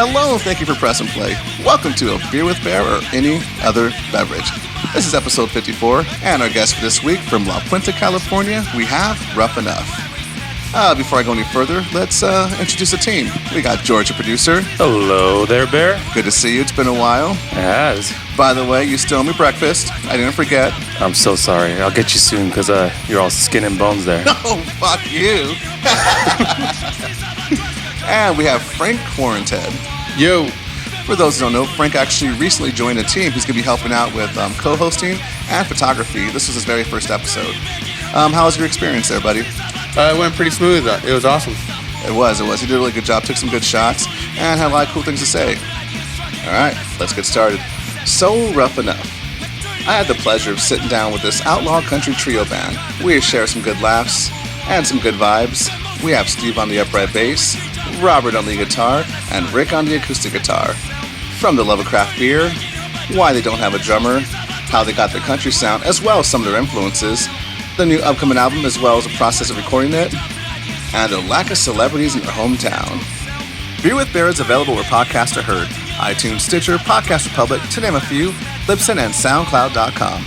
Hello, thank you for pressing play. Welcome to A Beer with Bear or any other beverage. This is episode 54, and our guest for this week from La Puente, California, we have Ruff Enuff. Before I go any further, let's introduce the team. We got George, a producer. Hello there, Bear. Good to see you. It's been a while. It has. By the way, you still owe me breakfast. I didn't forget. I'm so sorry. I'll get you soon because you're all skin and bones there. Oh, fuck you. And we have Frank Quaranted. Yo. For those who don't know, Frank actually recently joined a team who's going to be helping out with co-hosting and photography. This was his very first episode. How was your experience there, buddy? It went pretty smooth. It was awesome. It was. He did a really good job, took some good shots, and had a lot of cool things to say. All right, let's get started. So, Ruff Enuff. I had the pleasure of sitting down with this outlaw country trio band. We share some good laughs and some good vibes. We have Steve on the upright bass, Robert on the guitar, and Rick on the acoustic guitar. From the love of craft beer, why they don't have a drummer, how they got their country sound, as well as some of their influences, the new upcoming album as well as the process of recording it, and the lack of celebrities in their hometown. Beer with Bear is available where podcasts are heard. iTunes, Stitcher, Podcast Republic, to name a few, Libsyn, and SoundCloud.com.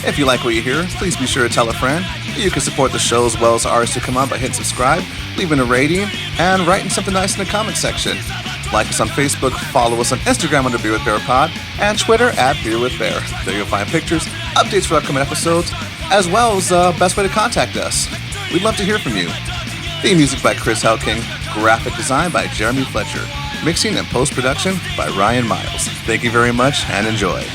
If you like what you hear, please be sure to tell a friend. You can support the show as well as the artists who come on by hitting subscribe, leaving a rating, and writing something nice in the comment section. Like us on Facebook, follow us on Instagram under Beer with Bear Pod, and Twitter at Beer with Bear. There you'll find pictures, updates for upcoming episodes, as well as the best way to contact us. We'd love to hear from you. Theme music by Chris Helking, graphic design by Jeremy Fletcher, mixing and post-production by Ryan Miles. Thank you very much and enjoy.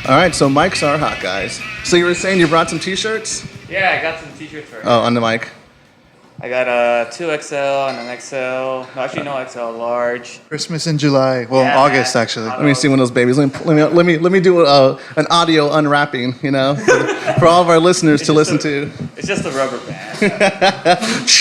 All right, so mics are hot, guys. So you were saying you brought some T-shirts? Yeah, I got some T-shirts for Oh, on the mic. I got a 2XL and an XL. No, actually, no XL, large. Christmas in July. Well, Yeah, August, man. actually. Let me see one of those babies. Let me do an audio unwrapping, you know, for all of our listeners to listen to. It's just a rubber band.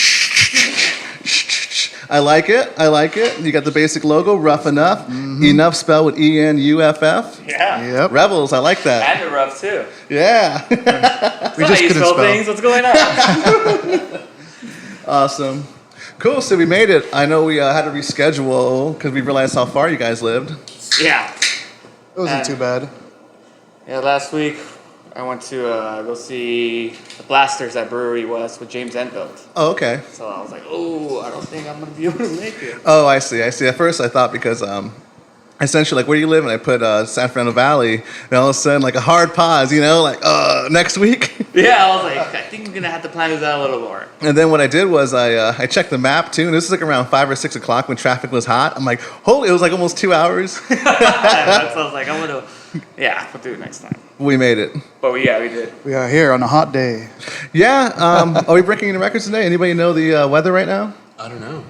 I like it. You got the basic logo, Ruff Enuff. Enuff spelled with E-N-U-F-F. Yeah. Yep. Rebels, I like that. And the rough, too. Yeah. We just couldn't spell. things. What's going on? Awesome. Cool, so we made it. I know we had to reschedule because we realized how far you guys lived. Yeah. It wasn't too bad. Yeah, last week I went to go see the Blasters at Brewery West with James Enfield. Oh, okay. So I was like, oh, I don't think I'm going to be able to make it. Oh, I see. At first I thought because essentially, like, where do you live? And I put San Fernando Valley, and all of a sudden, like, a hard pause, you know, like, next week? Yeah, I was like, I think I'm going to have to plan this out a little more. And then what I did was I checked the map, too, and this was like around 5 or 6 o'clock when traffic was hot. I'm like, holy, it was like almost 2 hours. So I was like, I'm going to, we'll do it next time. We made it. But we did. We are here on a hot day. Yeah, are we breaking any records today? Anybody know the weather right now? I don't know.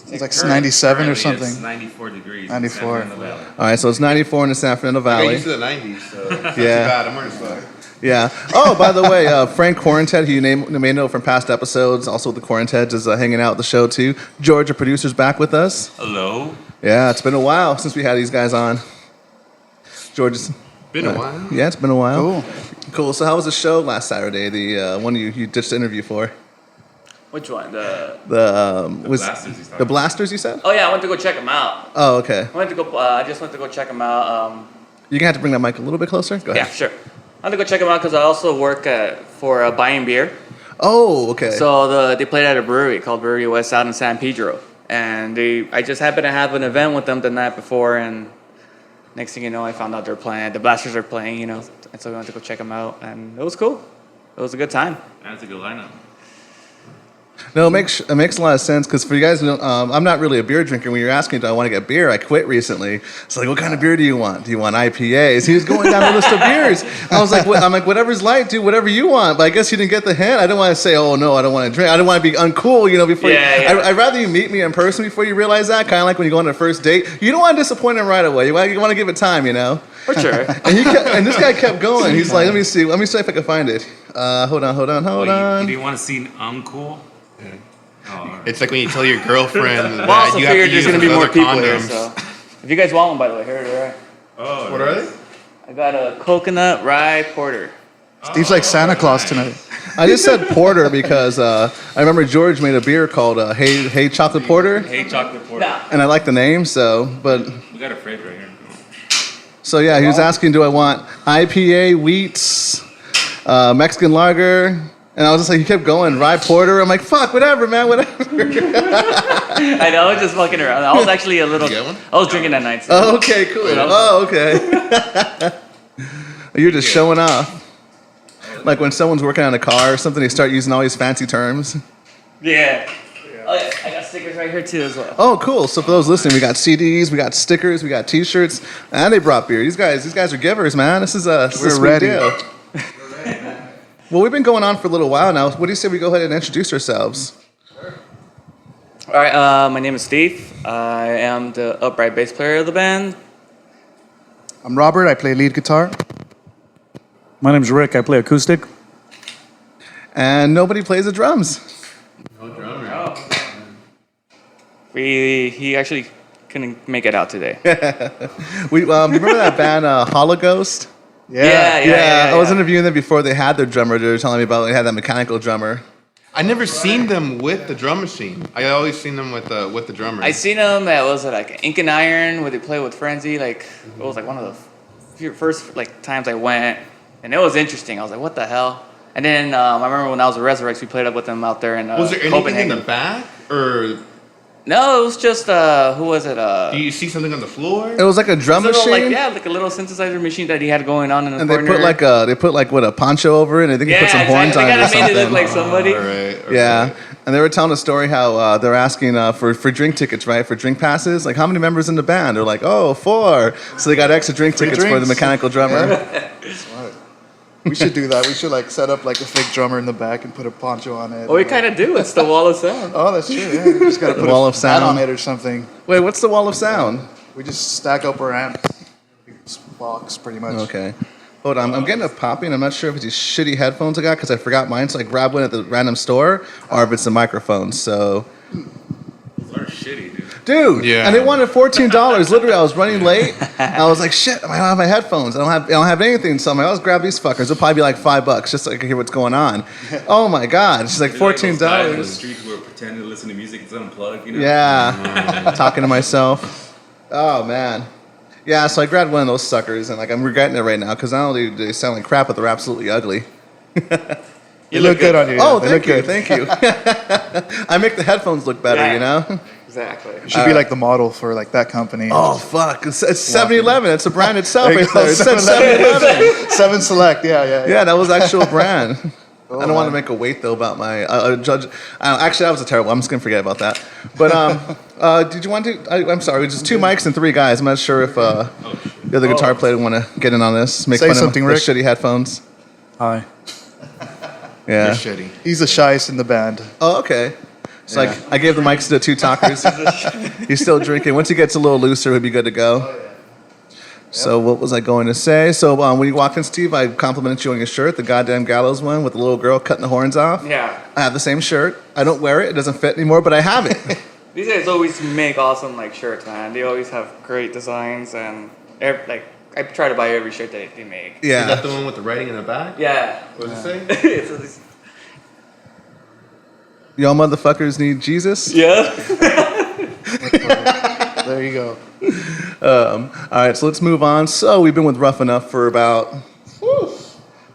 It's like 97 or something. It's 94 degrees. 94. In San Fernando Valley. All right, so it's 94 in the San Fernando I Valley. used to the 90s, so it's not too Yeah. bad. I'm wearing a sweater. Yeah. Oh, by the way, Frank Quaranted, who you may know from past episodes, also with the Quaranteds, is hanging out with the show, too. George, our producer's back with us. Hello. Yeah, it's been a while since we had these guys on. George is... Been a while. Yeah, it's been a while. Cool. Cool. So how was the show last Saturday, the one you ditched the interview for? Which one? The Blasters, he's talking the Blasters, you said? Oh yeah, I went to go check them out. Oh, okay. I just went to go check them out. You're going to have to bring that mic a little bit closer? Go Yeah, ahead. sure. I went to go check them out because I also work for buying beer. Oh, okay. So they played at a brewery called Brewery West out in San Pedro, and I just happened to have an event with them the night before, and next thing you know, I found out they're playing. The Blasters are playing, you know, and so we went to go check them out, and it was cool. It was a good time. That's a good lineup. No, it makes a lot of sense because for you guys, I'm not really a beer drinker. When you're asking, do I want to get beer? I quit recently. It's like, what kind of beer do you want? Do you want IPAs? He was going down the list of beers. I was like, I'm like, whatever's light, dude, whatever you want. But I guess you didn't get the hint. I don't want to say, oh no, I don't want to drink. I don't want to be uncool, before. Yeah. I'd rather you meet me in person before you realize that. Kind of like when you go on a first date, you don't want to disappoint him right away. You want to give it time, For sure. And this guy kept going. He's like, let me see if I can find it. Hold on. You didn't want to seem uncool? Yeah. Oh, It's like when you tell your girlfriend Well, I that also you have to figured there's use going to be more other people here, condoms. so. If you guys want one, by the way, here they are. Oh, What are they? I got a coconut rye porter. Steve's like Santa Claus tonight. I just said porter because I remember George made a beer called Hey Chocolate Porter, Hey, chocolate porter. Nah. and I like the name. But We got a fridge right here. so yeah, he was asking, do I want IPA, wheats, Mexican lager? And I was just like, he kept going, rye porter. I'm like, fuck, whatever, man, whatever. I know, I was just fucking around. I was actually a little. You get one? I was drinking that night. So. Okay, cool. Oh, okay. You're just showing off. Like when someone's working on a car or something, they start using all these fancy terms. Yeah. Oh, yeah. I got stickers right here too as well. Oh, cool. So for those listening, we got CDs, we got stickers, we got T-shirts, and they brought beer. These guys are givers, man. This is a sweet ready. deal. Well, we've been going on for a little while now. What do you say we go ahead and introduce ourselves? All right. My name is Steve. I am the upright bass player of the band. I'm Robert. I play lead guitar. My name's Rick. I play acoustic. And nobody plays the drums. No drummer. Oh. He actually couldn't make it out today. We remember that band Hologhost? Yeah. I was interviewing them before they had their drummer. They were telling me about they had that mechanical drummer. I never seen them with the drum machine. I always seen them with the drummer. I seen them at like Ink and Iron where they play with Frenzy. Like it was like one of the first times I went, and it was interesting. I was like, what the hell? And then I remember when I was at Resurrex, we played up with them out there in Was there anything Copenhagen. in the back, or No, it was just who was it? do you see something on the floor? It was like a drum machine. Like a little synthesizer machine that he had going on in the And corner. they put a poncho over it, and I think he put some horns exactly. on it or They kinda made it something. look like somebody. All right. Yeah, and they were telling a story how they're asking for drink tickets, right? For drink passes. Like, how many members in the band? They're like, 4. So they got extra drink tickets for the drinks. mechanical drummer. Smart. We should do that. We should set up like a fake drummer in the back and put a poncho on it. Well, we kind of do. It's the wall of sound. Oh, that's true. Yeah, we just gotta put Wall a of hat sound. on it or something. Wait, what's the wall of sound? We just stack up our amps. Box, pretty much. Okay. Hold on, I'm getting a popping. I'm not sure if it's these shitty headphones I got because I forgot mine, so I grabbed one at the random store, or if it's the microphone. So, Those are shitty, dude. dude, Yeah. and they wanted $14. Literally, I was running late. And I was like, shit, I don't have my headphones. I don't have anything. So I'm like, let's grab these fuckers. It'll probably be like $5 just so I can hear what's going on. Oh my god, she's like They're like those guys on the $14. street who are pretending to listen to music. It's unplugged, you know? Yeah, talking to myself. Oh man. Yeah, so I grabbed one of those suckers, and I'm regretting it right now because not only do they sound like crap, but they're absolutely ugly. You look good on you. Oh, They look thank you. I make the headphones look better, Yeah. you know? Exactly. You should be like the model for that company. Oh, fuck. It's 7-Eleven. It's a brand itself There you right go, there. It said 7-Eleven. 7-Eleven. 7 Select. Yeah. Yeah, that was actual brand. I don't want to man. make a weight, though, about my judge. Actually, that was a terrible. I'm just going to forget about that. But did you want to? I'm sorry. It's just 2 mics and 3 guys. I'm not sure if the other guitar player want to get in on this. Make Say fun something, of Rick. the shitty headphones. Hi. Yeah. You're shitty. He's the shyest in the band. Oh, okay. So I gave the mics to the 2 talkers. He's still drinking. Once he gets a little looser, he'll be good to go. So what was I going to say? So when you walked in, Steve, I complimented you on your shirt, the goddamn gallows one with the little girl cutting the horns off. Yeah. I have the same shirt. I don't wear it. It doesn't fit anymore, but I have it. These guys always make awesome shirts, man. They always have great designs and I try to buy every shirt that they make. Is Yeah. that the one with the writing in the back? Yeah. What does it say? It's- Y'all motherfuckers need Jesus? yeah. There you go. All right, so let's move on. So we've been with Ruff Enuff for about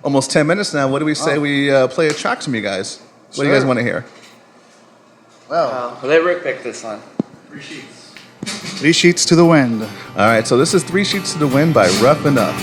almost 10 minutes now. What do we say we play a track from you guys? What do you guys Sure. want to hear? Well, Let Rick pick this one. 3 sheets to the wind. All right, so this is 3 Sheets to the Wind by Ruff Enuff.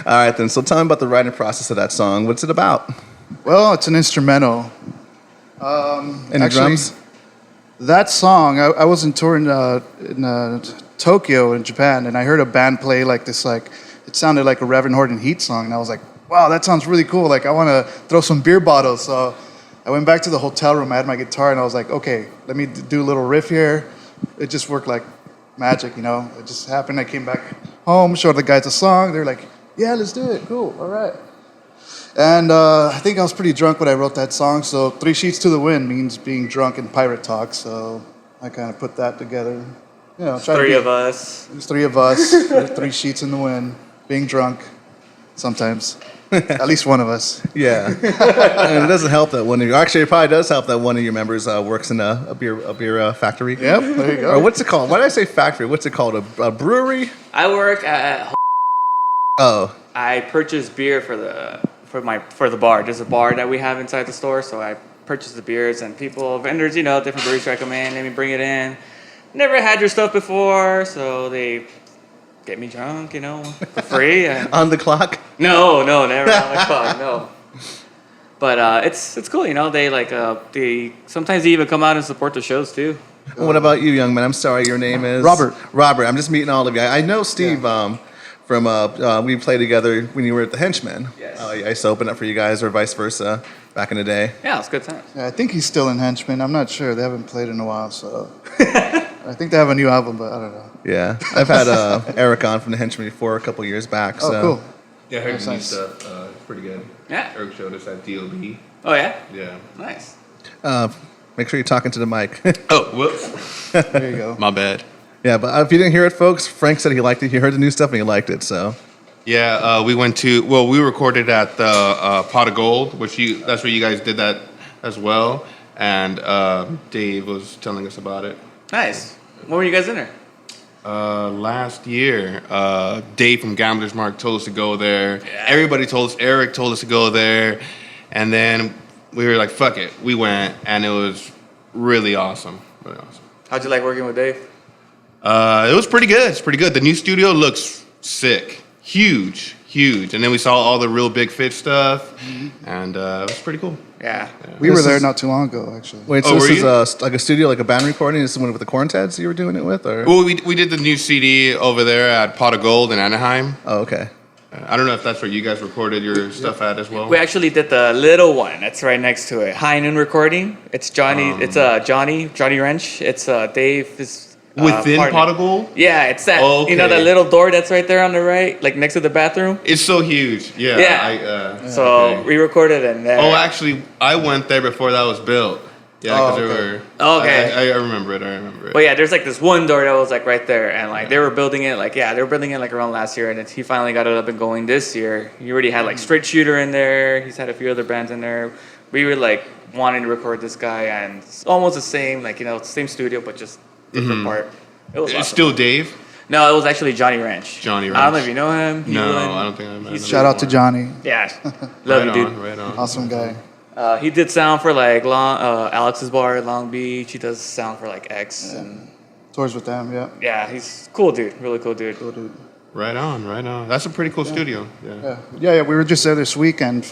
All right, then. So tell me about the writing process of that song. What's it about? Well, it's an instrumental. Any drums? That song, I was in tour in Tokyo in Japan, and I heard a band play like this, like it sounded like a Reverend Horton Heat song, and I was like, wow, that sounds really cool. Like I want to throw some beer bottles. So I went back to the hotel room. I had my guitar, and I was like, okay, let me do a little riff here. It just worked like magic, you know. It just happened. I came back home, showed the guys the song. They're like, yeah, let's do it. Cool. All right. And I think I was pretty drunk when I wrote that song. So 3 sheets to the wind means being drunk in pirate talk. So I kind of put that together. You know, Three of us. There's 3 of us. 3 sheets in the wind, being drunk sometimes. At least one of us. Yeah. And it doesn't help that one of you. Actually, it probably does help that one of your members works in a beer factory. Yep, there you go. Or what's it called? Why did I say factory? What's it called? A brewery? I work at. Oh. I purchase beer for the bar. There's a bar that we have inside the store, so I purchase the beers and vendors, you know, different breweries recommend. Let me bring it in. Never had your stuff before, so they get me drunk, you know, for free. And On the clock? no, never on the clock, no. But it's cool, you know. They sometimes they even come out and support the shows too. What about you, young man? I'm sorry, your name is Robert. Robert. I'm just meeting all of you. I know Steve. From we played together when you were at the Henchman. Yes. I used to open up for you guys, or vice versa, back in the day. Yeah, it's good times. Yeah, I think he's still in Henchman. I'm not sure. They haven't played in a while, so. I think they have a new album, but I don't know. Yeah, I've had Eric on from the Henchman before a couple years back. Oh, So. cool. Yeah, I heard That's new nice. stuff. It's pretty good. Yeah. Eric showed us at DOB. Oh yeah. Yeah. Nice. Make sure you're talking to the mic. Oh, whoops. There you go. My bad. Yeah, but if you didn't hear it, folks, Frank said he liked it. He heard the new stuff and he liked it. So. Yeah, we recorded at the Pot of Gold, that's where you guys did that as well. And Dave was telling us about it. Nice. When were you guys in there? Last year, Dave from Gamblers Mark told us to go there. Yeah. Everybody told us, Eric told us to go there. And then we were like, fuck it. We went, and it was really awesome. Really awesome. How'd you like working with Dave? It was pretty good. It's pretty good. The new studio looks sick. Huge. And then we saw all the real big fish stuff, and it was pretty cool. Yeah. We were there not too long ago, actually. Wait, so Oh, were this you? is like a studio, like a band recording? Is someone with the Cornteads you were doing it with, or? Well, we did the new CD over there at Pot of Gold in Anaheim. Oh, okay. I don't know if that's where you guys recorded your stuff at as well. We actually did the little one that's right next to it. High Noon Recording. It's Johnny. It's Johnny Wrench. It's Dave. Within partner. Pot of Gold? Yeah, it's that. Oh, You know okay. that little door that's right there on the right, like next to the bathroom. It's so huge. Yeah. Yeah. So okay. we recorded in there. Oh, actually, I went there before that was built. Yeah, because Oh, they okay. were. Okay. I remember it. But yeah, there's like this one door that was like right there, and like they were building it like around last year, and then he finally got it up and going this year. He already had like Straight Shooter in there. He's had a few other bands in there. We were like wanting to record this guy, and it's almost the same, like, you know, same studio but just different part. It was It's awesome. still Dave? No, it was actually Johnny Wrench. Johnny I don't know Wrench. if you know him. He No, won- I don't think I met him. Shout out to Johnny. Yeah, love you, dude. Right on. Awesome guy. He did sound for like Alex's bar at Long Beach. He does sound for like X, and Tours with them, yeah. yeah, he's cool dude, really cool dude. Cool dude. Right on. That's a pretty cool studio. Yeah, we were just there this week, and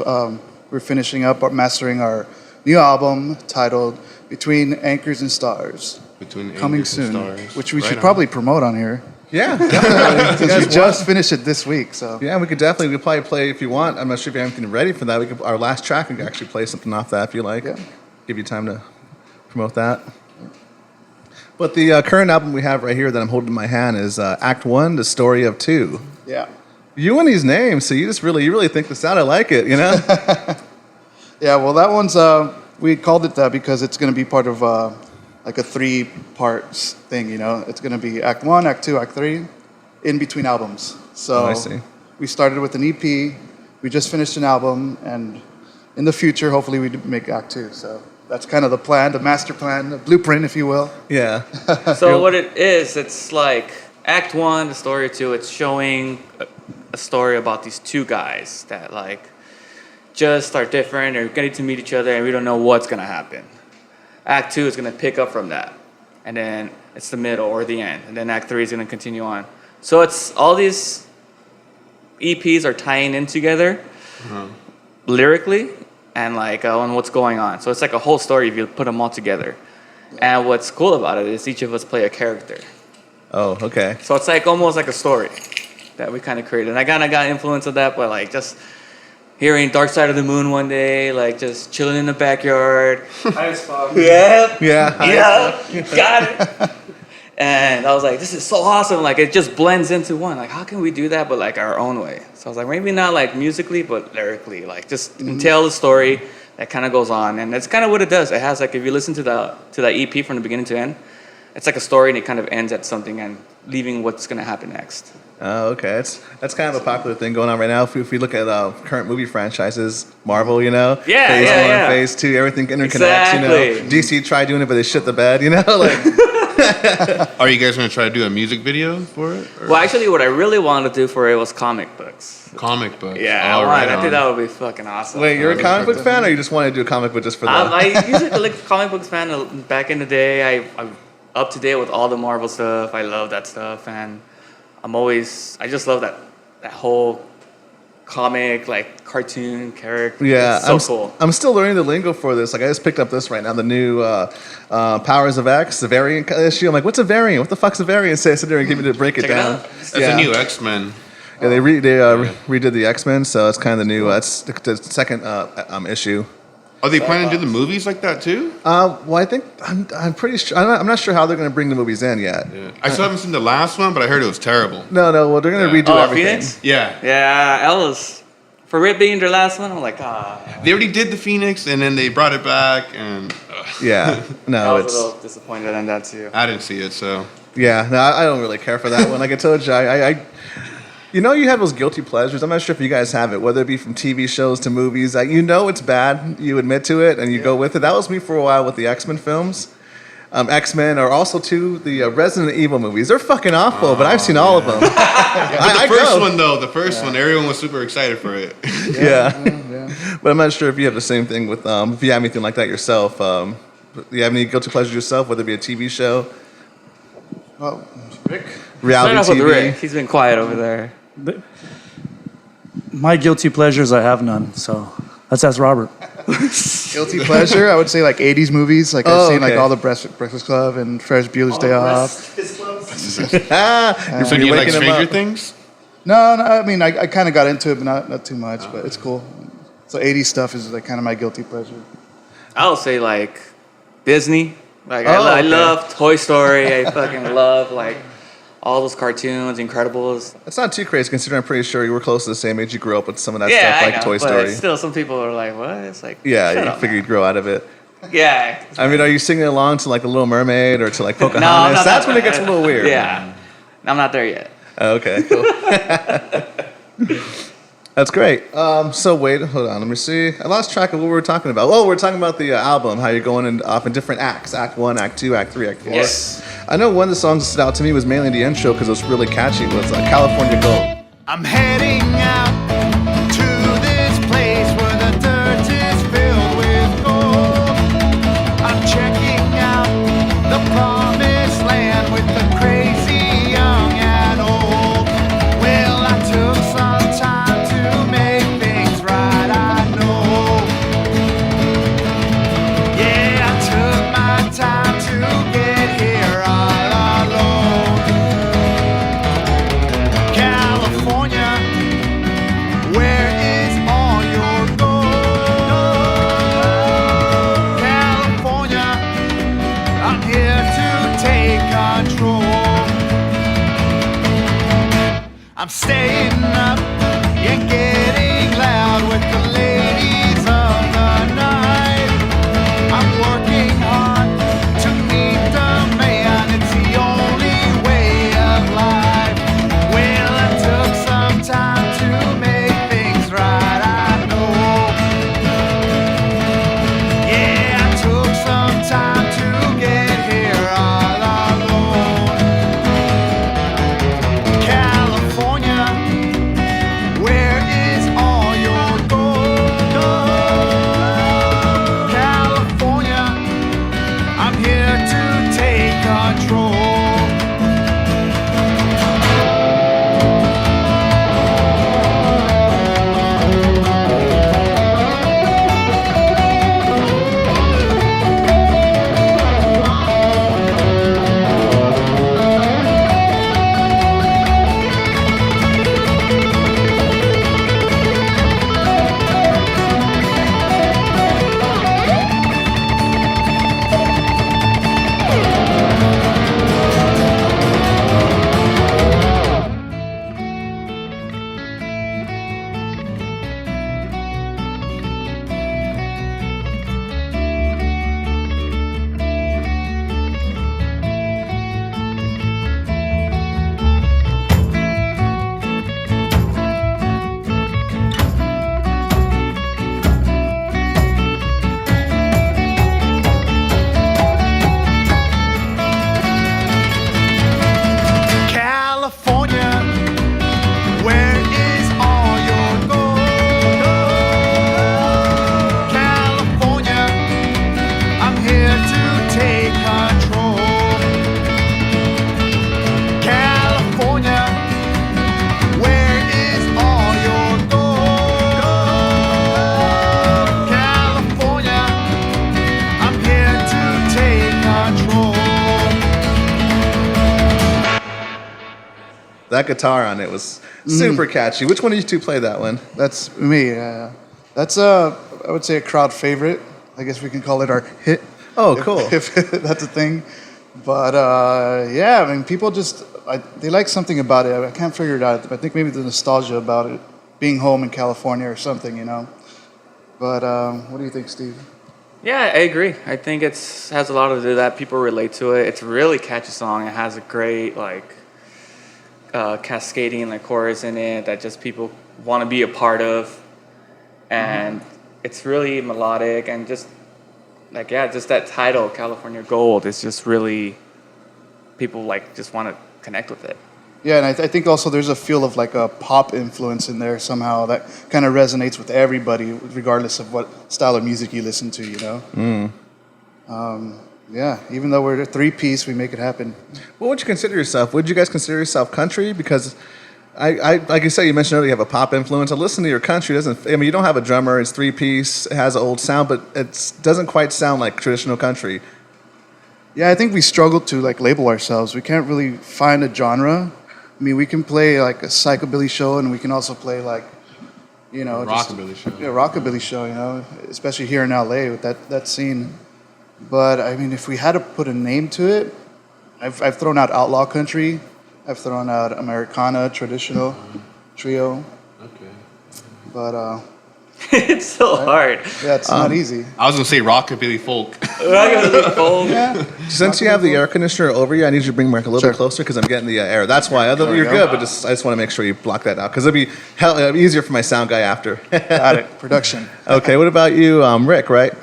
we're finishing up mastering our new album titled Between Anchors and Stars. Between Coming Angels and soon, Stars. which we Right should on. probably promote on here. Yeah, definitely. Because we just finished it this week, so. Yeah, we could probably play if you want. I'm not sure if you have anything ready for that. Our last track, we could actually play something off that if you like. Yeah. Give you time to promote that. But the current album we have right here that I'm holding in my hand is Act 1, The Story of 2. Yeah. You and these names, so you really think this out. I like it, you know? Yeah, well, that one's, we called it that because it's going to be part of like a 3-part thing, you know? It's going to be Act 1, Act 2, Act 3, in between albums. So I see. We started with an EP, we just finished an album, and in the future, hopefully we make Act 2. So that's kind of the plan, the master plan, the blueprint, if you will. Yeah. So what it is, it's like Act 1, the story of 2. It's showing a story about these two guys that like just are different or getting to meet each other, and we don't know what's gonna happen. Act 2 is gonna pick up from that, and then it's the middle or the end, and then Act 3 is gonna continue on. So it's all these EPs are tying in together lyrically and like on what's going on. So it's like a whole story if you put them all together. And what's cool about it is each of us play a character. Oh, okay. So it's like almost like a story that we kind of created. And I kind of got influence of that, but like just hearing Dark Side of the Moon one day, like just chilling in the backyard. High as fuck. Yeah. Yeah. Got it. And I was like, this is so awesome. Like it just blends into one. Like how can we do that but like our own way? So I was like, maybe not like musically, but lyrically. Like just tell the story that kind of goes on. And that's kind of what it does. It has like, if you listen to that EP from the beginning to end, it's like a story and it kind of ends at something and leaving what's going to happen next. Oh, okay. That's kind of a popular thing going on right now. If we look at current movie franchises, Marvel, you know, Yeah, Phase yeah, 1, yeah. Phase 2, everything interconnects. Exactly. You know, DC tried doing it, but they shit the bed. You know, like Are you guys gonna try to do a music video for it? Or Well, actually, what I really wanted to do for it was comic books. comic book? Yeah, All right, I think that would be fucking awesome. wait, you're a comic book fan, or you just want to do a comic book just for that? I usually like comic books fan. Back in the day, I'm up to date with all the Marvel stuff. I love that stuff, and I just love that whole comic, like cartoon character. Yeah, it's so cool. I'm still learning the lingo for this. Like I just picked up this right now, the new Powers of X, the variant issue. I'm like, what's a variant? What the fuck's a variant? Say, sit there and give me to break it Check it down. out. That's Yeah. a new X-Men. Yeah, they redid the X-Men, so it's kind of the new. That's the second issue. Are they planning to do the movies like that too? Well, I think I'm pretty sure. I'm not sure how they're going to bring the movies in yet. Yeah. I still haven't seen the last one, but I heard it was terrible. No. Well, they're going to Yeah. redo everything. Phoenix? Yeah. Yeah, Ellis. For it being their last one, I'm like, They already did the Phoenix, and then they brought it back, and Yeah. I No, was it's a little disappointed in that too. I didn't see it. So yeah. No, I don't really care for that one. Like I told you, you know, you have those guilty pleasures. I'm not sure if you guys have it, whether it be from TV shows to movies. You know it's bad. You admit to it, and you go with it. That was me for a while with the X-Men films. X-Men are also too the Resident Evil movies. They're fucking awful, but I've seen all of them. the first one though, the first one, everyone was super excited for it. Yeah. But I'm not sure if you have the same thing with if you have anything like that yourself. Do you have any guilty pleasures yourself, whether it be a TV show, Well, Rick? Start reality off with TV? Rick. He's been quiet over there. My guilty pleasures, I have none. So let's ask Robert. Guilty pleasure, I would say like 80s movies. Like Oh, I've seen like okay. all the Breakfast Club and Ferris Bueller's Day Off. Ah, So do you like waking them Stranger up. Things? No, I mean, I kind of got into it, but not too much, but it's cool. So 80s stuff is like kind of my guilty pleasure. I would say like Disney. Like Oh, I okay. love Toy Story. I fucking love like all those cartoons, Incredibles. It's not too crazy considering I'm pretty sure you were close to the same age. You grew up with some of that Yeah, stuff I like know, Toy but Story. still, some people are like, "What?" It's like, Yeah, shut you up, figure man. you'd grow out of it. Yeah. I mean, are you singing along to like The Little Mermaid or to like No, I'm Pocahontas? not That's that- when it gets a little weird. Yeah, I'm not there yet. Oh, okay, cool. That's great. So wait, hold on. Let me see. I lost track of what we were talking about. Oh, we're talking about the album. How you're going off in different acts: Act 1, Act 2, Act 3, Act 4. Yes. I know one of the songs that stood out to me was mainly the intro because it was really catchy. Was California Gold. I'm heading out to this place where the dirt is filled with gold. I'm checking out the promised land with the crazy young and old. Well, I took some time to make things right, I know. Yeah, I took my time to get here all alone. California, where is all your gold? California, I'm here to take control. I'm staying up and getting loud with the ladies of the night. I'm working hard to meet the man, it's the only way of life. Well, I took some time to make things right, I know. Yeah, I took some time to get here all alone. California, where That guitar on it was super catchy. Which one of you two played that one? That's me. That's I would say a crowd favorite. I guess we can call it our hit. Oh, cool. If that's a thing. But yeah, I mean, people just they like something about it. I can't figure it out. I think maybe the nostalgia about it, being home in California or something, you know. But what do you think, Steve? Yeah, I agree. I think has a lot to do with that. People relate to it. It's a really catchy song. It has a great cascading in the chorus in it that just people want to be a part of, and it's really melodic and just just that title, California Gold, is just really people just want to connect with it. Yeah, and I think also there's a feel of like a pop influence in there somehow that kind of resonates with everybody, regardless of what style of music you listen to, you know? Yeah, even though we're a three-piece, we make it happen. What would you consider yourself? Would you guys consider yourself country? Because I like you said, you mentioned earlier you have a pop influence. I listen to your country. You don't have a drummer. It's three-piece. It has an old sound, but it doesn't quite sound like traditional country. Yeah, I think we struggle to label ourselves. We can't really find a genre. I mean, we can play like a psychobilly show, and we can also play Rockabilly show. Yeah, rockabilly show. You know, especially here in LA with that scene. But I mean, if we had to put a name to it, I've thrown out outlaw country. I've thrown out Americana, traditional, trio. Okay. But It's so hard. yeah, it's not easy. I was gonna say rockabilly folk. Yeah. Since you have the air conditioner over you, I need you to bring Mark a little bit closer because I'm getting the air. That's why. Other you're good, but I just want to make sure you block that out because it'll be easier for my sound guy after. Got it. Production. Okay, what about you, Rick, right?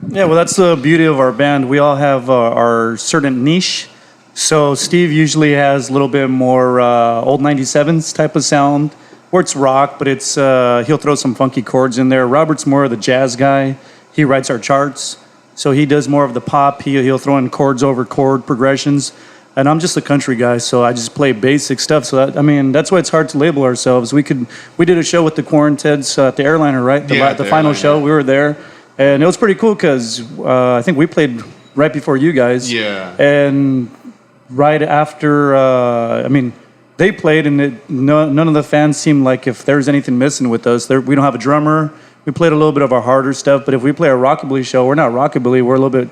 Yeah, well, that's the beauty of our band. We all have our certain niche. So Steve usually has a little bit more old 97s type of sound, where it's rock, but it's he'll throw some funky chords in there. Robert's more of the jazz guy. He writes our charts. So he does more of the pop. He'll throw in chords over chord progressions. And I'm just a country guy, so I just play basic stuff. So that's why it's hard to label ourselves. We did a show with the Quaranteds at the Airliner, right? The final show, we were there. And it was pretty cool because I think we played right before you guys. Yeah. And right after, they played, and none of the fans seemed like if there's anything missing with us. We don't have a drummer. We played a little bit of our harder stuff, but if we play a rockabilly show, we're not rockabilly. We're a little bit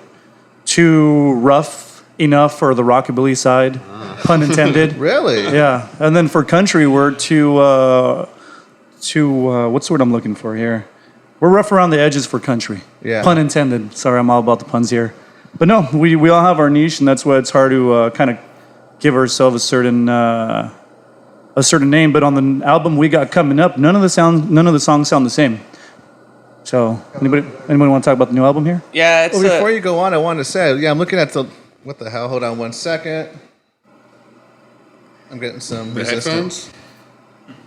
too rough enough for the rockabilly side, pun intended. Really? Yeah. And then for country, we're too what's the word I'm looking for here? We're rough around the edges for country. Yeah. Pun intended. Sorry, I'm all about the puns here. But no, we all have our niche, and that's why it's hard to kind of give ourselves a certain name. But on the album we got coming up, none of the songs sound the same. So anybody want to talk about the new album here? Yeah, it's Well, before you go on, I wanted to say, I'm looking at what the hell? Hold on 1 second. I'm getting some The resistance. headphones?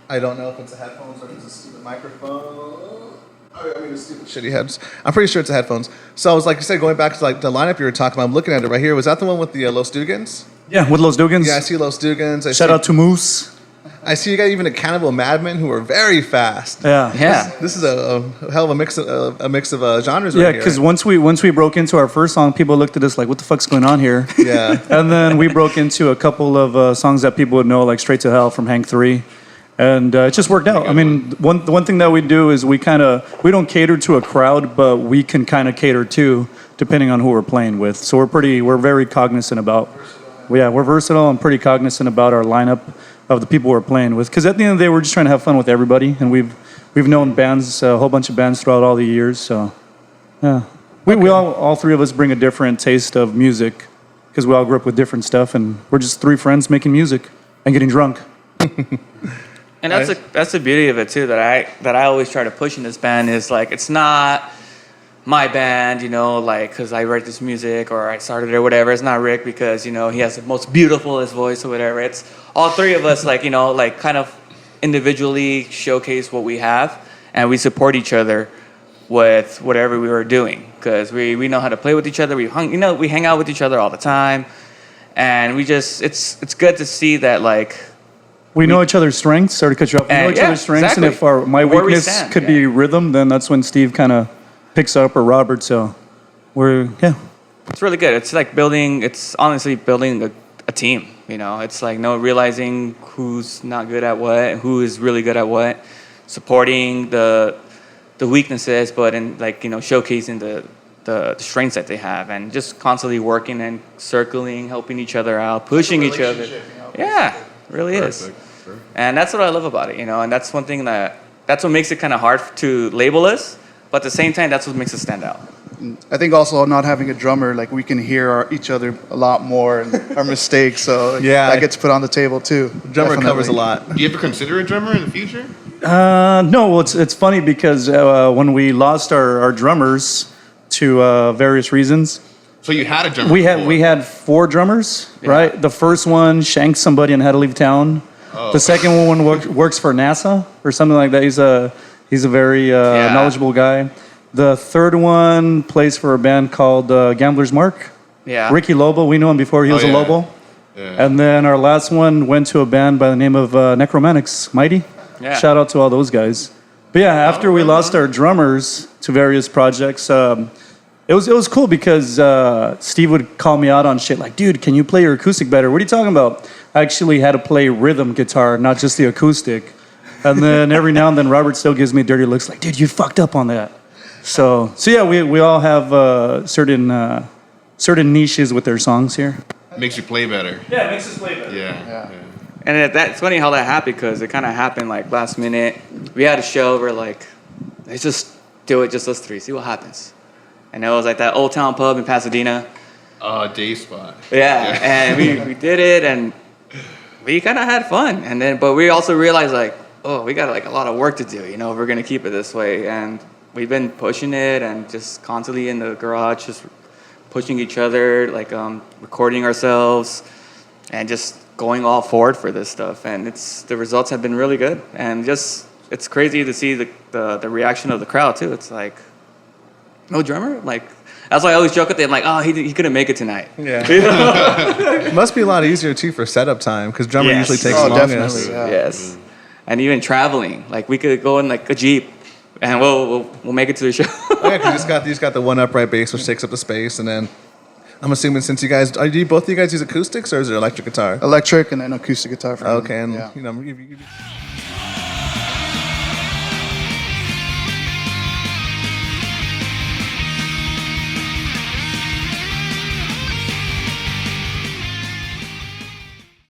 I don't know if it's a headphones or if it's a stupid microphone. The stupid shitty heads. I'm pretty sure it's the headphones. So I was like you said, going back to the lineup you were talking about. I'm looking at it right here. Was that the one with the Los Dugans? Yeah, with Los Dugans. Yeah, I see Los Dugans. Shout out to Moose. I see you got even a Cannibal Madmen who are very fast. Yeah. This is a hell of a mix of genres. Yeah, right here. because once we broke into our first song, people looked at us like, "What the fuck's going on here?" Yeah. And then we broke into a couple of songs that people would know, like "Straight to Hell" from Hank 3, and it just worked out. I mean, one thing that we do is we don't cater to a crowd, but we can kind of cater to depending on who we're playing with. So we're very cognizant about. We're versatile and pretty cognizant about our lineup of the people we're playing with. Because at the end of the day, we're just trying to have fun with everybody, and we've known bands, a whole bunch of bands throughout all the years. So, yeah, we all three of us bring a different taste of music because we all grew up with different stuff, and we're just three friends making music and getting drunk. And that's the beauty of it too. That I always try to push in this band is it's not my band, because I write this music or I started it or whatever. It's not Rick because, he has the most beautifulest voice or whatever. It's all three of us, kind of individually showcase what we have, and we support each other with whatever we were doing because we know how to play with each other. We hang out with each other all the time, and it's good to see that we know each other's strengths. Sorry to cut you off. We know each other's strengths, exactly. And if my Where we weakness stand, could be rhythm, then that's when Steve kind of picks up, or Robert. So it's really good. It's honestly building a team. It's realizing who's not good at what, and who is really good at what, supporting the weaknesses, but in like showcasing the strengths that they have, and just constantly working and circling, helping each other out, pushing each other. Yeah, it really is. Sure. And that's what I love about it, and that's one thing that's what makes it kind of hard to label us, but at the same time, that's what makes us stand out. I think also not having a drummer, like we can hear each other a lot more and our mistakes, so Yeah. that gets put on the table too. Drummer Definitely. covers a lot. Do you ever consider a drummer in the future? No, well, it's funny because when we lost our drummers to various reasons, So you had a drummer. we before. had 4 drummers, right? The first one shanked somebody and had to leave town. Oh. The second one works for NASA or something like that. He's a very knowledgeable guy. The third one plays for a band called Gambler's Mark. Yeah. Ricky Lobo, we knew him before he was yeah. a Lobo. Yeah. And then our last one went to a band by the name of Necromantics, Mighty. Yeah. Shout out to all those guys. But yeah, after we lost our drummers to various projects, it was cool because Steve would call me out on shit like, dude, can you play your acoustic better? What are you talking about? I actually had to play rhythm guitar, not just the acoustic. And then every now and then Robert still gives me dirty looks like, dude, you fucked up on that. So yeah, we all have certain niches with their songs here. Makes you play better. Yeah, it makes us play better. Yeah. And that's funny how that happened, because it kind of happened like last minute. We had a show where like, let's just do it, just us 3, see what happens. And it was like that Old Town pub in Pasadena. Day spot. Yeah, and we did it, and we kind of had fun. And then, but we also realized like, oh, we got like a lot of work to do, if we're gonna keep it this way. And we've been pushing it and just constantly in the garage, just pushing each other, like recording ourselves, and just going all forward for this stuff. And the results have been really good. And just it's crazy to see the reaction of the crowd too. It's like, no drummer, like. That's why I always joke with them, like, oh, he couldn't make it tonight. Yeah. It must be a lot easier too for setup time because drummer Yes. usually takes Oh, the longest. definitely. Yeah. Yes, and even traveling, like we could go in like a Jeep, and we'll make it to the show. Oh, yeah, 'cause you just got the one upright bass which takes up the space, and then I'm assuming since you guys both of you guys use acoustics or is it electric guitar? Electric and then acoustic guitar. For Okay, and yeah. you